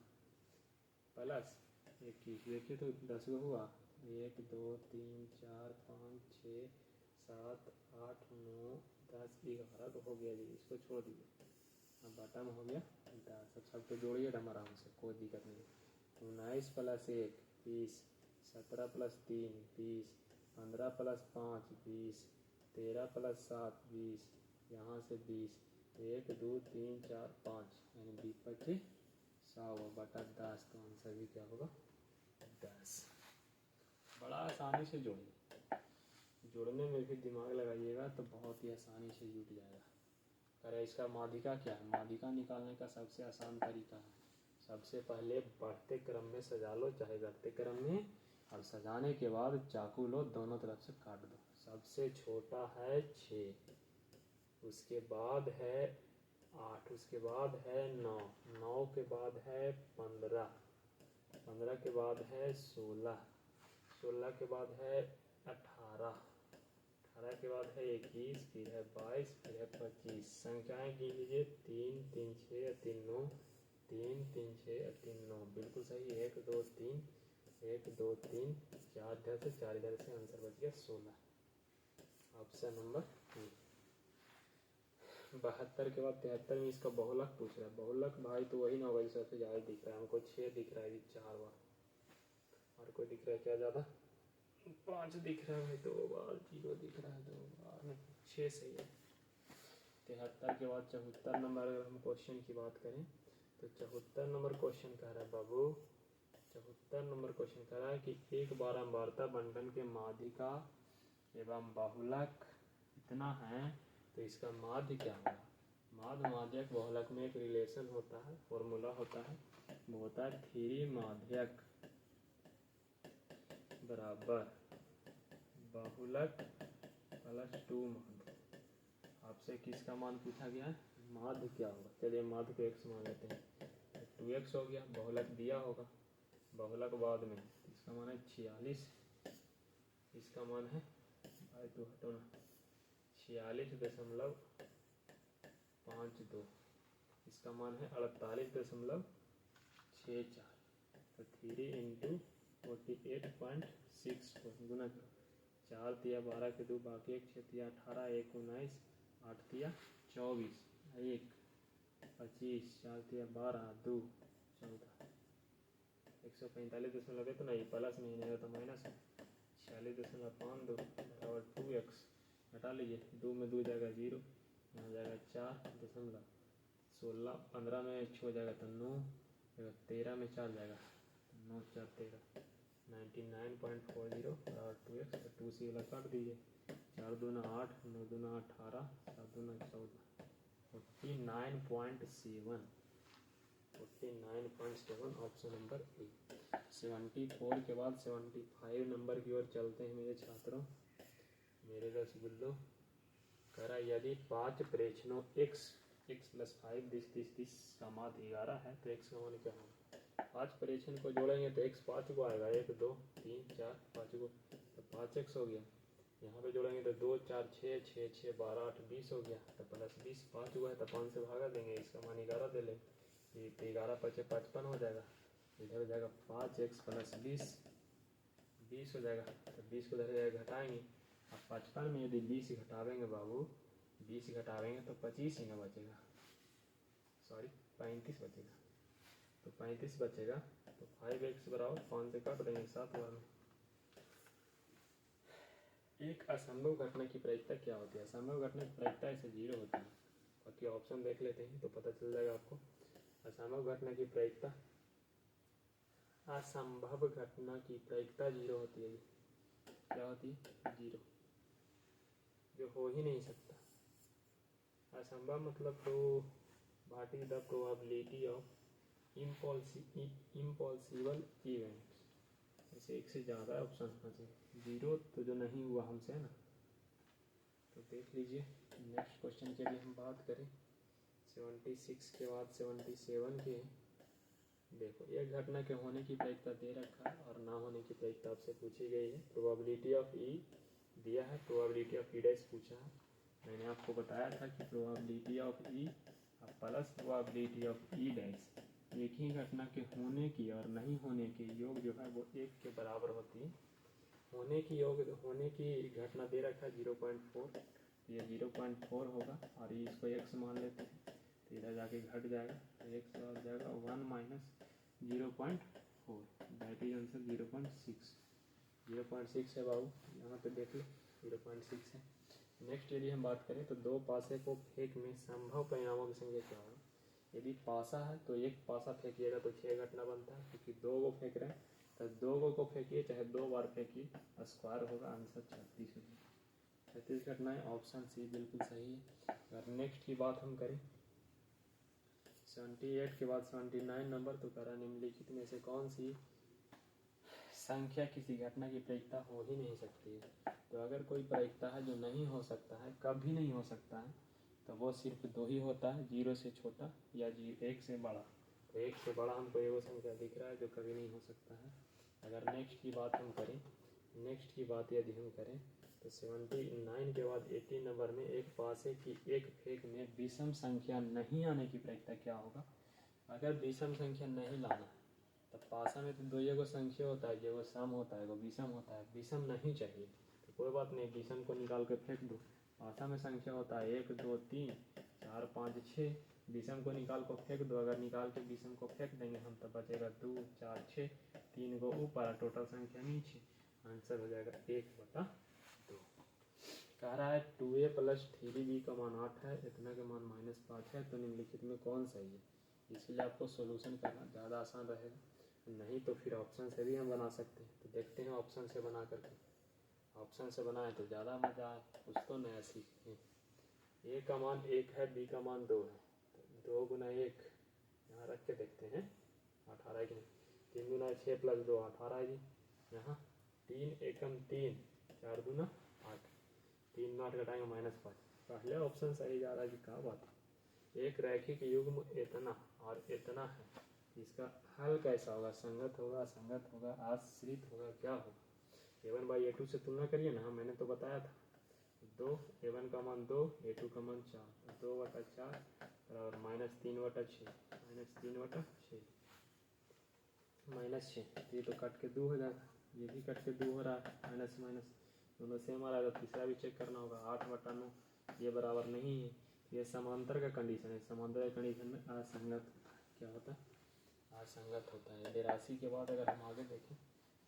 प्लस 21। देखिए तो 10 को हुआ, 1 2 3 4 5 6 7 8 9 10 11 तो हो गया जी, इसको छोड़ दीजिए। अब बटा में हो गया 10, सब तो जोड़िए डम आराम से, कोई दिक्कत नहीं। 19 प्लस 1 20, 17 प्लस 3 20, 15 प्लस 5 20, 13 प्लस 7 20, यहाँ से 20, 1 2 3 4 5 यानी 20 25 100 बटा 10, तो आंसर भी क्या होगा 10। बड़ा आसानी से जोड़िए, जोड़ने में भी दिमाग लगाइएगा तो बहुत ही आसानी से जुट जाएगा। अरे इसका माध्यिका क्या है, माध्यिका निकालने का सबसे आसान तरीका है, सबसे पहले बढ़ते क्रम में सजा लो चाहे घटते क्रम में, और सजाने के बाद चाकू लो दोनों तरफ से काट दो। सबसे छोटा है 6, उसके बाद है 8, उसके बाद है 9, 9 के बाद है 15, 15 के बाद है 16, 16 के बाद है 18, 18 के बाद है 21, फिर है 22, फिर है 25। संख्याएं गिन लीजिए, 3 3 6 3 9, 3 3 6 3 9, बिल्कुल सही। 1 2 3 1 2 3 4 इधर से 4 इधर से, आंसर बच गया 16। Option number E। 72 के बाद 73 में इसका बहुलक पूछ रहा है। बहुलक भाई तो वही ना होगा जो सबसे ज़्यादा दिख रहा है हमको, 6 दिख रहा है 4 बार। और कोई दिख रहा है क्या ज़्यादा? 5 दिख रहा है भाई 2 बार, 0 दिख रहा है 2 बार, नहीं 6 सही है। 73 के बाद 74 नंबर अगर हम क्वेश्चन की बात करें तो 74 नंबर क्वेश्चन कह रहा है बाबू, 74 नंबर क्वेश्चन कह रहा है कि एक बारंबारता बंटन के माध्यिका एवं बहुलक इतना है तो इसका माध्य क्या होगा। माध्य माध्यक बहुलक में एक रिलेशन होता है, फॉर्मूला होता है, वो होता है 3 माध्यक बराबर बहुलक प्लस 2 माध्य। आपसे किसका मान पूछा गया है? माध्य क्या होगा। चलिए माध्य को x मान लेते हैं, 2x हो गया। बहुलक दिया होगा, बहुलक बाद में, इसका मान है 46, इसका मान है भाई तू हटो ना 46.52, इसका मान है 48.64। तो 3 इंटू 48.64 गुना करो, 4 तिया 12 के 2 बाकी 1, 6 तिया 18, 1 19, 8 तिया 24, 1 25, 4 तिया 12, 2 14, 145.1 तो नहीं, प्लस में ही नहीं तो माइनस है। 46.52 बराबर 2x, घटा लीजिए, 2 में 2 जाएगा 0, यहाँ जाएगा 4.16, 15 में 1 हो जाएगा तो 9, 13 में 4 जाएगा तो 9 4 13, 99.40 बराबर 2x। तो 2 से वाला काट दीजिए, 4 दूना 8, 9 दूना 18, 7 दूना 14, 49.7, 49.7 ऑप्शन नंबर ए। 74 के बाद 75 नंबर की ओर चलते हैं मेरे छात्रों, मेरे रसगुल्लो। करा यदि 5 प्रेक्षणों x + 5 10 का माध्य 11 है तो x का मान क्या होगा। 5 प्रेक्षण को जोड़ेंगे तो x 5 को आएगा, 1 2 3 4 5 को, तो 5x हो गया। यहाँ पे जोड़ेंगे तो 2 4 6 6 6 12 8 20 हो गया, तो प्लस 20 5 हुआ है तो 5 से भागा देंगे, इसका मान 11 दे लें, ये 11 5 55 हो जाएगा। इधर हो जाएगा 5x + 20 हो जाएगा, तो 20 को इधर जाएगा घटाएंगे। अब 55 में यदि 20 घटावेंगे बाबू, 20 घटावेंगे तो 25 ही ना बचेगा, सॉरी 35 बचेगा। तो 35 बचेगा तो 5x बराबर 5 से काट देंगे 7 बार में। एक असंभव घटना की प्रायिकता क्या होती है। असंभव घटना की प्रायिकता ऐसे 0 होती है। बाकी ऑप्शन देख लेते हैं तो पता चल जाएगा आपको। असंभव घटना की प्रायिकता, असंभव घटना की प्रायिकता 0 होती है। क्या होती है? 0, जो हो ही नहीं सकता। असंभव मतलब तो what is the probability of impossible events. ऐसे एक से ज़्यादा ऑप्शन होना चाहिए, 0 तो जो नहीं हुआ हमसे है ना। तो देख लीजिए नेक्स्ट क्वेश्चन के लिए हम बात करें 76 के बाद 77 के। देखो एक घटना के होने की प्रायिकता दे रखा है और ना होने की प्रायिकता आपसे पूछी गई है। प्रोबेबिलिटी ऑफ ई दिया है, प्रोबेबिलिटी ऑफ ई डैश पूछा है। मैंने आपको बताया था कि probability of E plus probability of E dash एक ही घटना के होने की और नहीं होने के योग जो है वो 1 के बराबर होती है। होने की घटना दे रखा है 0.4, तो ये 0.4 होगा और ये इसको x मान लेते हैं तो इधर जाके घट जाएगा, तो x आ जाएगा 1 - 0.4, दैट इज आंसर 0.6 है बाबू, यहाँ पे देख लो 0.6 है। नेक्स्ट यदि हम बात करें तो 2 पासे को फेंक में संभव परिणामों की संख्या क्या होगा। यदि पासा है तो 1 पासा फेंकिएगा तो 6 घटना बनता है, क्योंकि 2 को फेंक रहे हैं तो 2 को फेंकिए चाहे 2 बार फेंकिए, स्क्वायर होगा, आंसर 36 होगा। 36 घटनाएं, ऑप्शन सी बिल्कुल सही है। अगर नेक्स्ट की बात हम करें 78 के बाद 79 नंबर, तो करा निम्नलिखित में से कौन सी संख्या किसी घटना की प्रायिकता हो ही नहीं सकती है। तो अगर कोई प्रायिकता है जो नहीं हो सकता है, कभी नहीं हो सकता है, तो वो सिर्फ 2 ही होता है, 0 से छोटा या 1 से बड़ा। तो 1 से बड़ा हमको ये वो संख्या दिख रहा है जो कभी नहीं हो सकता है। अगर नेक्स्ट की बात यदि हम करें तो 79 के बाद 80 नंबर में एक पासे की एक फेंक में विषम संख्या नहीं आने की प्रायिकता क्या होगा। अगर विषम संख्या नहीं लाना है तो पासा में तो दो एगो संख्या होता है, एगो सम होता है, एगो विषम होता है। विषम नहीं चाहिए तो कोई बात नहीं, विषम को निकाल के फेंक दो। पासा में संख्या होता है 1 2 3 4 5 6, विषम को निकाल को फेंक दो। अगर निकाल के विषम को फेंक देंगे हम तो बचेगा 2 4 6, 3 गो ऊपर, टोटल संख्या नीचे। आंसर हो जाएगा 1/2। कह रहा है 2a + 3b का मान 8 है, इतना के मान -5 है, तो निम्नलिखित में कौन सही है। इसलिए आपको सोल्यूशन करना ज़्यादा आसान रहेगा, नहीं तो फिर ऑप्शन से भी हम बना सकते हैं। तो देखते हैं ऑप्शन से बना करके। ऑप्शन से बनाए तो ज़्यादा मज़ा आए, कुछ तो नया सीखें। a का मान 1 है, b का मान 2 है, तो 2 × 1 यहाँ रख के देखते हैं 18 है कि नहीं। 3 × 6 + 2 18 है जी। यहाँ 3 एकम 3, 4 दूना 8, 3 में 8 घटाएंगे -5। पहले ऑप्शन सही जा रहा है कि क्या बात है। एक रैखिक युग्म इतना और इतना है, इसका हल कैसा होगा। संगत होगा, असंगत होगा, आश्रित होगा, क्या होगा। a1/a2 से तुलना करिए ना, मैंने तो बताया था 2, a1 का मान 2, a2 का मान 4, 2/4 बराबर -3/6, -3/6 -6। तो ये तो कट के 2 हो जाएगा, ये भी कट के 2 हो रहा है, माइनस माइनस दोनों सेम आ रहा है। तो तीसरा भी चेक करना होगा, 8/9 ये बराबर नहीं है। ये समांतर का कंडीशन है, समांतर के कंडीशन में असंगत होता है। क्या होता है, असंगत होता है। 82 के बाद अगर हम आगे देखें,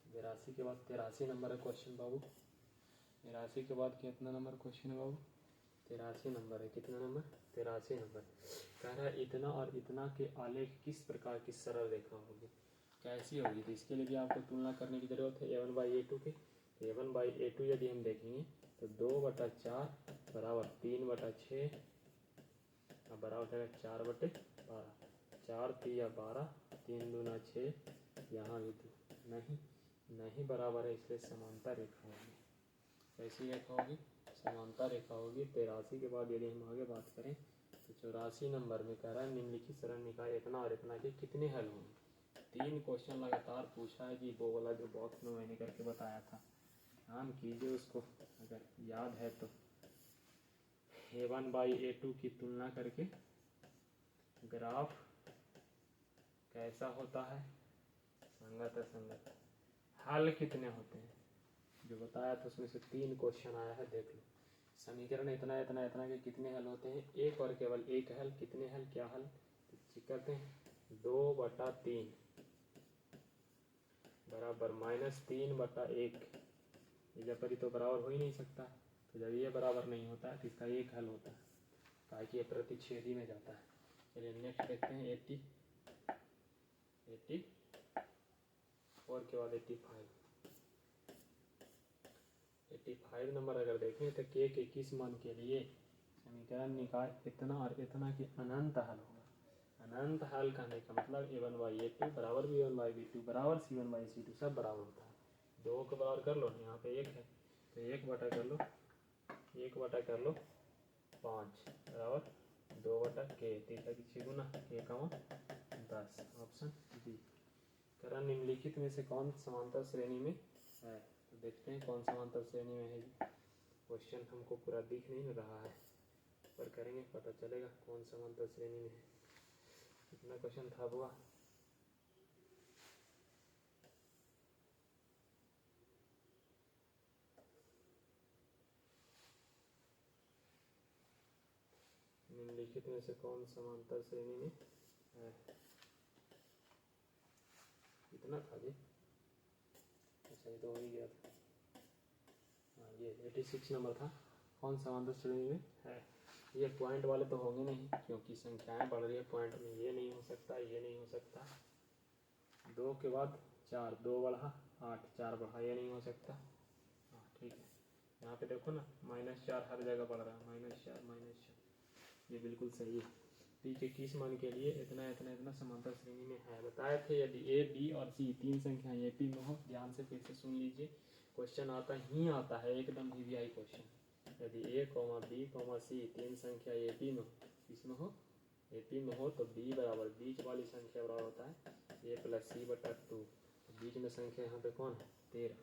82 के बाद 83 नंबर है क्वेश्चन बाबू। 83 के बाद कितना नंबर क्वेश्चन है बाबू, 83 नंबर है। कितना नंबर, 83 नंबर। कह रहा है इतना और इतना के आलेख किस प्रकार की सरल रेखा होगी, कैसी होगी। तो इसके लिए भी आपको तुलना करने की जरूरत है a1/a2 की। तो a1/a2 यदि हम देखेंगे तो 2/4 बराबर 3/6 बराबर जाएगा 4/12, 4 3 12, 3 दूना 6, यहाँ भी 2 नहीं बराबर है, इसलिए समांतर रेखा होगी। कैसी रेखा होगी, समांतर रेखा होगी। 83 के बाद यदि हम आगे बात करें तो 84 नंबर में कह रहा है निम्नलिखित सरल निकाय इतना और इतना के कितने हल होंगे। 3 क्वेश्चन लगातार पूछा है जी, वो वाला जो बॉक्स में मैंने करके बताया था, ध्यान कीजिए उसको अगर याद है तो। a1/a2 की तुलना करके ग्राफ कैसा होता है, संगत असंगत, हल कितने होते हैं, जो बताया था उसमें से 3 क्वेश्चन आया है, देख लो। समीकरण इतना इतना इतना के कितने हल होते हैं, एक और केवल एक हल। कितने हल, क्या हल, तो चेक करते हैं। 2/3 बराबर -3/1, ये जब पर तो बराबर हो ही नहीं सकता। तो जब ये बराबर नहीं होता है तो इसका एक हल होता है, ताकि ये प्रतिच्छेदी में जाता है। चलिए नेक्स्ट देखते हैं 80 और के बाद 85 नंबर अगर देखें तो के किस मान के लिए समीकरण निकाय इतना और इतना की अनंत हल होगा। अनंत हल कहने का मतलब a1/a2 बराबर b1/b2 बराबर c1/c2 सब बराबर होता है। 2 को बराबर कर लो, यहाँ पे 1 है तो 1 कर लो, 5 बराबर 2/k, तीसरा की 6 गुना k का 10। Option B. कह रहा निम्नलिखित में से कौन समांतर श्रेणी में है। तो देखते हैं कौन समांतर श्रेणी में है। क्वेश्चन हमको पूरा दिख नहीं रहा है, पर करेंगे पता चलेगा कौन समांतर श्रेणी में है। कितना क्वेश्चन था बुआ, निम्नलिखित में से कौन समांतर श्रेणी में है। कितना था जी, अच्छा ये तो हो ही गया था। हाँ ये 86 नंबर था, कौन समांतर श्रेणी में है। ये पॉइंट वाले तो होंगे नहीं, क्योंकि संख्याएं बढ़ रही है पॉइंट में। ये नहीं हो सकता, ये नहीं हो सकता। 2 के बाद 4, 2 बढ़ा 8, 4 बढ़ा, ये नहीं हो सकता। हाँ ठीक है, यहाँ पे देखो ना -4 हर जगह बढ़ रहा है, -4, ये बिल्कुल सही है। पी के किस मान के लिए इतना इतना इतना समांतर श्रेणी में है। बताए थे यदि ए बी और सी तीन संख्याएं ए पी में हो, ध्यान से फिर से सुन लीजिए, क्वेश्चन आता ही आता है एकदम वीवीआई क्वेश्चन। यदि ए कॉमा बी कॉमा सी तीन संख्या ए पी में हो, किसमें हो, ए पी में हो, तो बी बराबर बीच वाली संख्या बराबर होता है a+c/2। बीच में संख्या यहाँ पे कौन है, 13,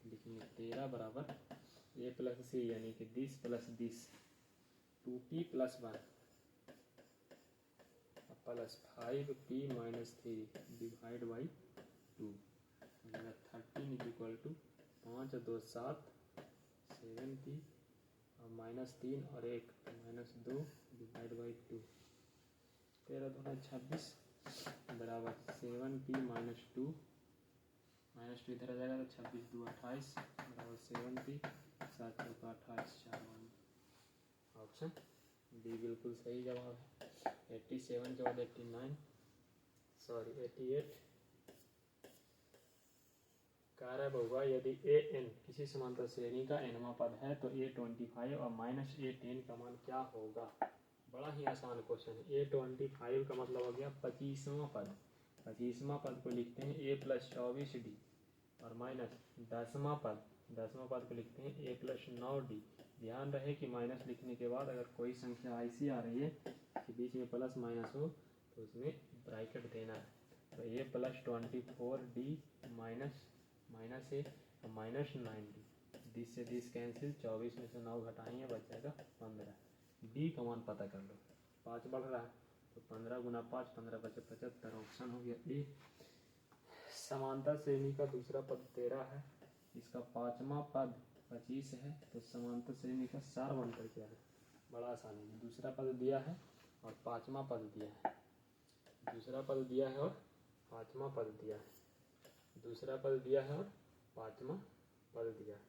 लिखेंगे 13 बराबर a+c यानी कि 10 + 10 2p + 1 +5p - 3 डिवाइड बाई 2 हो जाएगा 13 इज इक्वल टू 5 और 2 7 7p और -3 और 1 -2 डिवाइड बाई 2 13 दूना 26 बराबर 7p -2 -2 इधर आ जाएगा तो 26 2 28 बराबर 7p 7 चौका 28 4 ऑप्शन डी बिल्कुल सही जवाब है। 87 के बाद 89 सॉरी 88 कह रहा होगा यदि ए एन किसी समांतर श्रेणी का एनवा पद है तो A25 और -A10 का मान क्या होगा। बड़ा ही आसान क्वेश्चन है। A25 का मतलब हो गया 25वां पद। 25वां पद को लिखते हैं A+24D और माइनस 10वां पद को लिखते हैं A+9D। ध्यान रहे कि माइनस लिखने के बाद अगर कोई संख्या ऐसी आ रही है कि बीच में प्लस माइनस हो तो उसमें ब्रैकेट देना है। तो A+24D minus A -9D, this से दिस कैंसिल, 24 में से 9 घटाएंगे बच जाएगा 15। डी का मान पता कर लो। 5 बढ़ रहा है तो 15 गुना 5 15 बचे 75। ऑप्शन हो गया ए। समांतर श्रेणी का दूसरा पद 13 है, इसका पांचवा पद 25 है, तो समांतर श्रेणी का सार अंतर क्या है। बड़ा आसान है। दूसरा पद दिया है और पांचवा पद दिया है। दूसरा पद दिया है और पांचवा पद दिया है। दूसरा पद दिया है और पांचवा पद दिया है।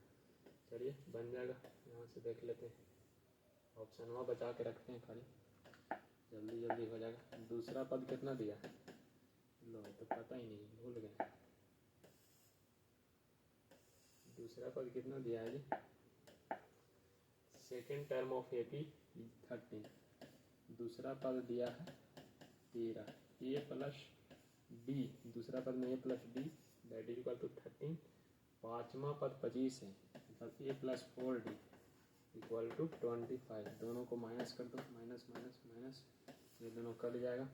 चलिए बन जाएगा, यहाँ से देख लेते हैं। ऑप्शन वहाँ बचा के रखते हैं खाली, जल्दी जल्दी हो जाएगा। दूसरा पद कितना दिया है लो तो पता ही नहीं, भूल गए। दूसरा पद कितना दिया है जी। Second term of AP 13। दूसरा पद दिया है 13 A+D। दूसरा पद में A+D that is equal to 13। पांचवा पद 25 है मतलब A+4D इक्वल टू 25। दोनों को माइनस कर दो, माइनस माइनस माइनस, ये दोनों कट जाएगा।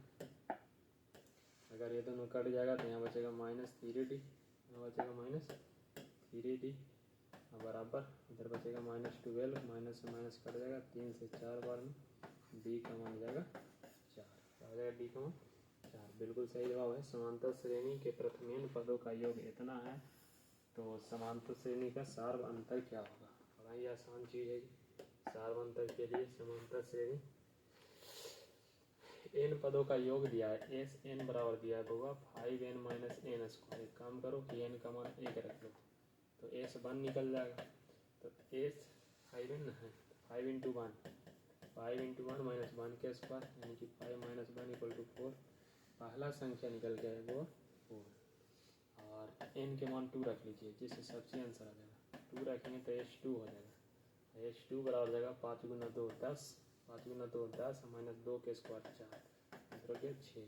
अगर ये दोनों कट जाएगा तो यहाँ बचेगा -3D, यहाँ बचेगा -3D बराबर इधर बचेगा -12, माइनस से माइनस कट जाएगा 3 से 4 बार में। डी का मान जाएगा 4। क्या हो जाएगा डी का मान 4। बिल्कुल सही जवाब है। समांतर श्रेणी के प्रथमेन पदों का योग इतना है तो समांतर श्रेणी का सार अंतर क्या होगा। बड़ा ही आसान चीज़ है। सार अंतर के लिए समांतर श्रेणी n पदों का योग दिया है, एस एन बराबर दिया है होगा 5n - n²। एक काम करो कि n का मान 1 रख लो तो s 1 निकल जाएगा। तो s 5n है, 5 × 1 5 × 1 -1 के स्क्वायर यानी कि 5 - 1 = 4। पहला संख्या निकल गया है वो 4 और n के मान 2 रख लीजिए जिससे सबसे आंसर आ जाएगा। 2 रखेंगे तो S2 हो जाएगा। S2 बराबर हो जाएगा 5 × 2 10, 5 × 2 10 -2 के स्क्वायर 4, आंसर हो गया 6।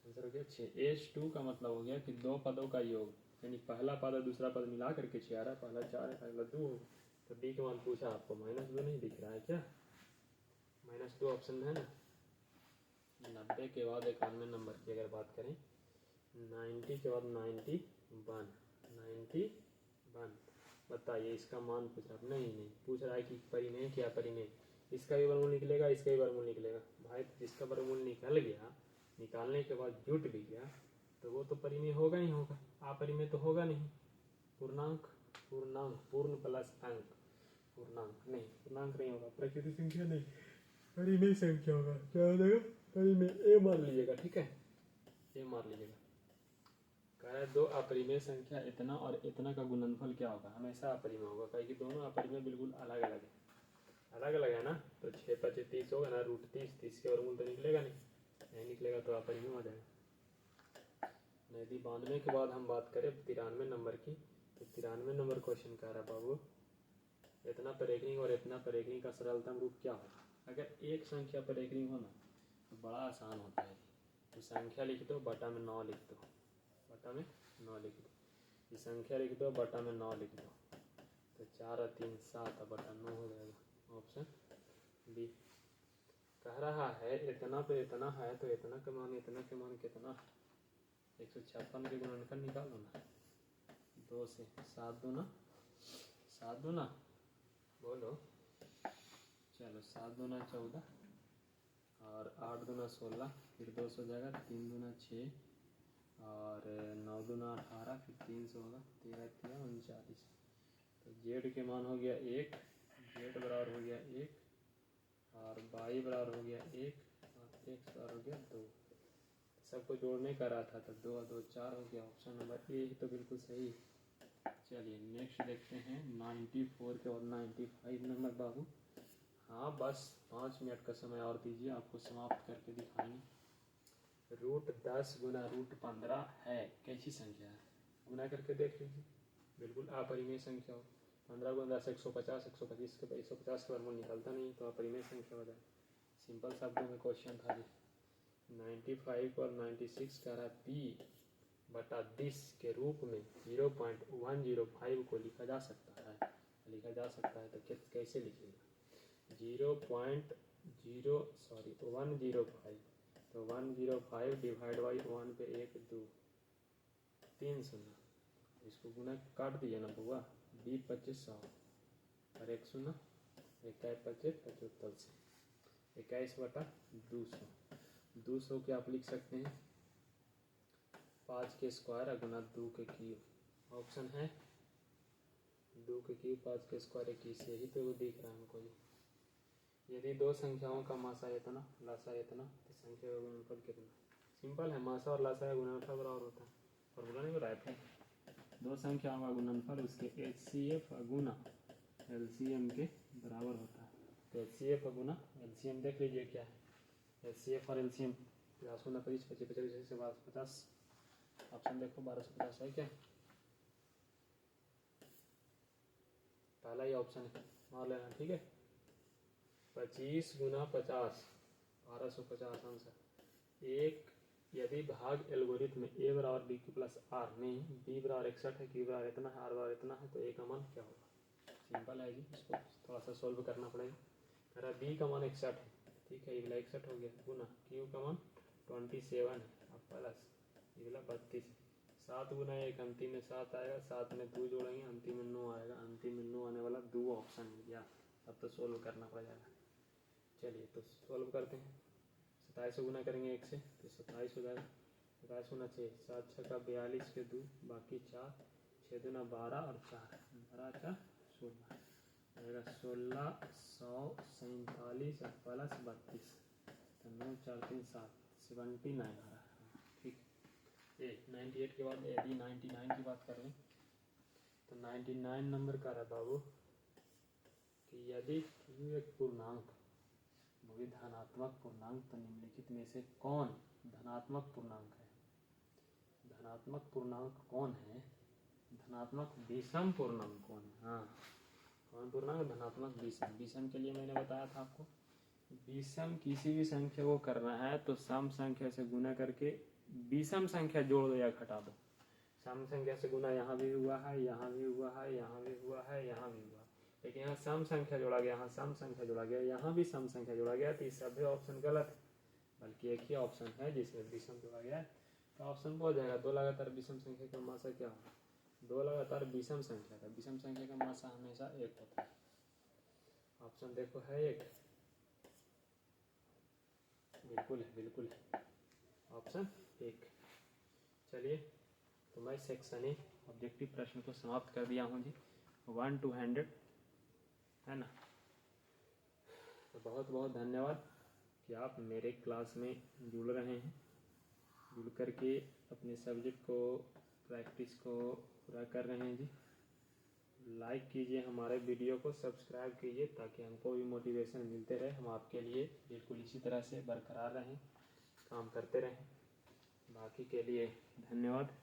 आंसर हो गया 6। S2 का मतलब हो गया कि दो पदों का योग यानी पहला पद और दूसरा पद मिला करके 6 आ रहा है। पहला 4 है, पहला 2 होगा। तो डी का मान पूछा आपको -2 नहीं दिख रहा है क्या। -2 ऑप्शन में है ना। 90 के बाद 91 नंबर की अगर बात करें, 90 के बाद 91 बताइए इसका मान पूछ रहा है। नहीं पूछ रहा है कि परिमेय क्या परिमेय। इसका भी वर्गमूल निकलेगा, इसका भी वर्गमूल निकलेगा भाई। जिसका वर्गमूल निकल गया, निकालने के बाद जुट भी गया तो वो तो परिमेय होगा ही होगा। अपरिमेय तो होगा नहीं। पूर्णांक पूर्ण प्लस अंक, पूर्णांक नहीं होगा। प्राकृतिक संख्या नहीं, परिमेय संख्या होगा। क्या हो जाएगा परिमेय। ए मान लीजिएगा, ठीक है ए मान लीजिएगा। कह रहा है दो अपरिमेय संख्या इतना और इतना का गुणनफल क्या होगा। हमेशा अपरिमेय होगा क्योंकि दोनों अपरिमेय बिल्कुल अलग अलग है ना। तो 6 × 5 = 30 होगा ना, √30। 30 के वर्गमूल तो निकलेगा नहीं निकलेगा तो अपरिमेय हो जाएगा। यदि 92 के बाद हम बात करें 93 नंबर की, तो 93 नंबर क्वेश्चन कह रहा है बाबू इतना परेखनी और इतना परेखनी का सरलतम रूप क्या होगा। अगर एक संख्या परेखनी हो ना तो बड़ा आसान होता है। तो संख्या लिख दो बटा में 9 लिख दो, बटा में 9 लिख दो। ये संख्या लिख दो बटा में 9 लिख दो तो 4 और 3 7 और बटा 9 हो जाएगा। Option B. कह रहा है इतना पे इतना है तो इतना के मान कितना है। 156 के गुणनफल निकालो ना। 2 से 7 दूना बोलो। चलो 7 दूना 14 और 8 दूना 16, फिर 2 हो जाएगा। 3 दूना 6 और 9 दूना 18, फिर 3 से होगा 13 3 39। तो जेड के मान हो गया 1, जेड बराबर हो गया 1, और वाई बराबर हो गया 1, और एक्स बराबर हो गया 2। सबको जोड़ने का रहा था तो 2 और 2 4 हो गया। ऑप्शन नंबर ए ही तो बिल्कुल सही है। चलिए नेक्स्ट देखते हैं 94 के और 95 नंबर बाबू। हाँ बस 5 मिनट का समय और दीजिए, आपको समाप्त करके दिखाएंगे। √10 गुना √15 है कैसी संख्या है? गुना करके देख लीजिए, बिल्कुल अपरिमेय संख्या हो। 15 गुना 10 150, 125 के 150 के वर्गमूल निकलता नहीं तो अपरिमेय संख्या हो जाए। सिंपल शब्दों में क्वेश्चन था जी। 95 और 96 कह रहा पी बटा 10 के रूप में 0.105 को लिखा जा सकता है। तो कैसे लिखेगा? 105 तो 105 डिवाइड बाई 1 पे 1 2 3 शून्य, इसको गुना काट दीजिए ना बुआ। 20 25 100 और 1 शून्य 21 25 75 से 21 बटा 200। 200 के आप लिख सकते हैं 5 के स्क्वायर गुना 2 के क्यूब। ऑप्शन है 2 के क्यूब 5 के स्क्वायर 21, यही तो दिख रहा है हमको। यदि दो संख्याओं का मासा इतना लासा इतना तो संख्या का गुणनफल कितना? सिंपल है, मासा और लासा का गुणनफल बराबर होता है। फॉर्मूला नहीं बताया था? दो संख्याओं का गुणनफल उसके HCF गुना LCM के बराबर होता है। तो HCF गुना LCM देख लीजिए क्या है। HCF और LCM 50 गुना 25 25 25 से 1250। ऑप्शन देखो 1250 है क्या? पहला ही ऑप्शन है, मार लेना ठीक है। 25 गुना 50 1250 आंसर। एक यदि भाग एल्गोरिथम में ए बराबर बी क्यू प्लस आर नहीं, बी बराबर 61 है, क्यू बराबर इतना है, आर बराबर इतना है, तो ए का मान क्या होगा? सिंपल है जी, इसको थोड़ा सा सोल्व करना पड़ेगा। मेरा बी का मान 61 है, ठीक है, ये वाला 61 हो गया, गुना क्यू का मान 27 है और प्लस ये वाला 32 है। 7 गुना 1 अंतिम में 7 आएगा, 7 में 2 जोड़ेंगे अंतिम में 9 आएगा, अंतिम में 9 आने वाला 2 ऑप्शन मिल गया। अब तो सोल्व करना पड़ेगा। चलिए तो सोल्व करते हैं। 27 गुना करेंगे 1 से तो 27 हो जाएगा। 27 गुना 6 7 6 का 42 के 2 बाकी 4 6 दूना 12 और 4 12 4 16 आएगा 1647 और प्लस 32 तो 9 4 3 7 79 आ रहा है। ठीक है, 98 के बाद यदि 99 की बात करें तो 99 नंबर का रहा बाबू कि यदि Q एक पूर्णांक वो भी धनात्मक पूर्णांक तो निम्नलिखित में से कौन धनात्मक पूर्णांक है? धनात्मक पूर्णांक कौन है? धनात्मक विषम पूर्णांक कौन है? हाँ कौन पूर्णांक? धनात्मक विषम। विषम के लिए मैंने बताया था आपको, विषम किसी भी संख्या को करना है तो सम संख्या से गुना करके विषम संख्या जोड़ दो या घटा दो। सम संख्या से गुना यहाँ भी हुआ है, यहाँ भी हुआ है, यहाँ भी हुआ है, यहाँ भी हुआ, लेकिन यहाँ सम संख्या जोड़ा गया, यहाँ सम संख्या जोड़ा गया, यहाँ भी सम संख्या जोड़ा गया, तो ये सभी ऑप्शन गलत है। बल्कि एक ही ऑप्शन है जिसमें विषम जोड़ा गया है, तो ऑप्शन हो जाएगा। दो लगातार विषम संख्या का मासा क्या होगा? दो लगातार विषम संख्या का विषम संख्या का मासा हमेशा 1 होता है। ऑप्शन देखो है 1, बिल्कुल है, बिल्कुल है, ऑप्शन 1। चलिए तो मैं सेक्शन ए ऑब्जेक्टिव प्रश्न को समाप्त कर दिया हूँ जी, 1 to 100 है ना। तो बहुत बहुत धन्यवाद कि आप मेरे क्लास में जुड़ रहे हैं, जुड़ करके अपने सब्जेक्ट को प्रैक्टिस को पूरा कर रहे हैं जी। लाइक कीजिए हमारे वीडियो को, सब्सक्राइब कीजिए ताकि हमको भी मोटिवेशन मिलते रहे, हम आपके लिए बिल्कुल इसी तरह से बरकरार रहें, काम करते रहें। बाकी के लिए धन्यवाद।